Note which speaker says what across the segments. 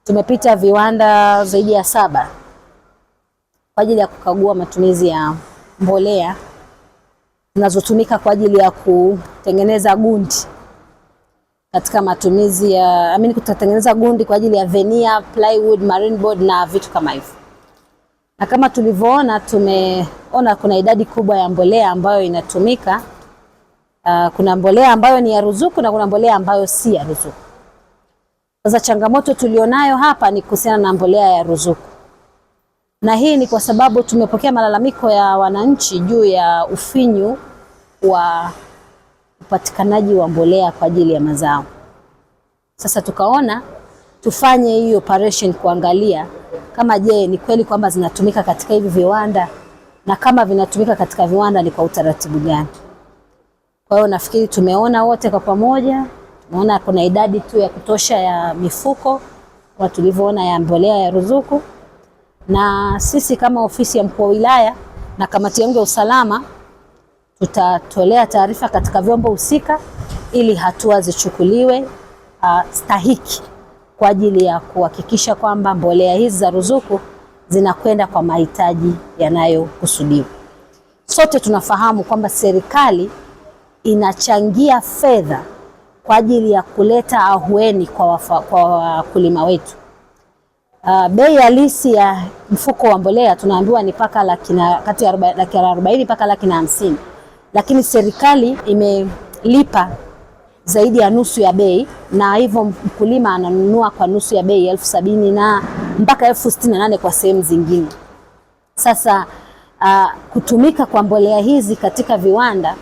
Speaker 1: Tumepita viwanda zaidi ya 7 kwa ajili ya kukagua matumizi ya mbolea zinazotumika kwa ajili ya kutengeneza gundi katika matumizi ya kutengeneza gundi kwa ajili ya veneer, plywood, marine board na vitu kama hivyo. Na kama tulivyoona, tumeona kuna idadi kubwa ya mbolea ambayo inatumika. Kuna mbolea ambayo ni ya ruzuku na kuna mbolea ambayo si ya ruzuku. Sasa changamoto tulionayo hapa ni kuhusiana na mbolea ya ruzuku. Na hii ni kwa sababu tumepokea malalamiko ya wananchi juu ya ufinyu wa upatikanaji wa mbolea kwa ajili ya mazao. Sasa tukaona tufanye hii operation kuangalia kama je, ni kweli kwamba zinatumika katika hivi viwanda, na kama vinatumika katika viwanda ni kwa utaratibu gani. Kwa hiyo nafikiri tumeona wote kwa pamoja, tumeona kuna idadi tu ya kutosha ya mifuko kwa tulivyoona ya mbolea ya ruzuku, na sisi kama ofisi ya mkuu wa wilaya na kamati yangu ya usalama tutatolea taarifa katika vyombo husika ili hatua zichukuliwe stahiki kwa ajili ya kuhakikisha kwamba mbolea hizi za ruzuku zinakwenda kwa mahitaji yanayokusudiwa. Sote tunafahamu kwamba serikali inachangia fedha kwa ajili ya kuleta ahueni kwa wakulima wetu. Bei halisi ya mfuko wa mbolea tunaambiwa ni paka kati ya 40 mpaka 150, lakini serikali imelipa zaidi ya nusu ya bei, na hivyo mkulima ananunua kwa nusu ya bei 70,000 na mpaka 68,000 kwa sehemu zingine. Sasa kutumika kwa mbolea hizi katika viwanda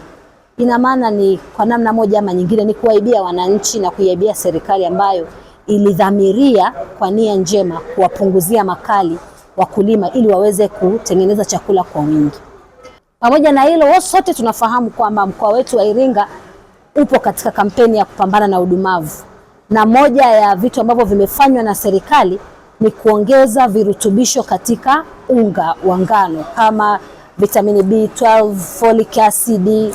Speaker 1: ina maana ni kwa namna moja ama nyingine ni kuwaibia wananchi na kuiibia serikali ambayo ilidhamiria kwa nia njema kuwapunguzia makali wakulima ili waweze kutengeneza chakula kwa wingi. Pamoja na hilo, sote tunafahamu kwamba mkoa wetu wa Iringa upo katika kampeni ya kupambana na udumavu, na moja ya vitu ambavyo vimefanywa na serikali ni kuongeza virutubisho katika unga wa ngano kama vitamini B12, folic acid,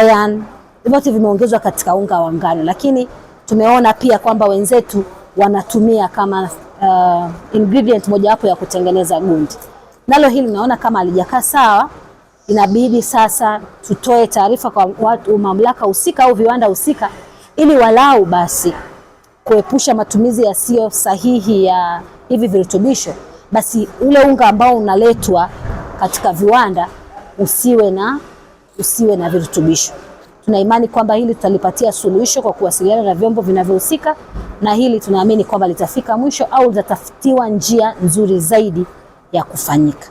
Speaker 1: iron, vyote vimeongezwa katika unga wa ngano, lakini tumeona pia kwamba wenzetu wanatumia kama ingredient mojawapo ya kutengeneza gundi. Nalo hili naona kama halijakaa sawa. Inabidi sasa tutoe taarifa kwa watu mamlaka husika au viwanda husika ili walau basi kuepusha matumizi yasiyo sahihi ya hivi virutubisho, basi ule unga ambao unaletwa katika viwanda usiwe na virutubisho. Tuna imani kwamba hili tutalipatia suluhisho kwa kuwasiliana na vyombo vinavyohusika, na hili tunaamini kwamba litafika mwisho au litatafutiwa njia nzuri zaidi ya kufanyika.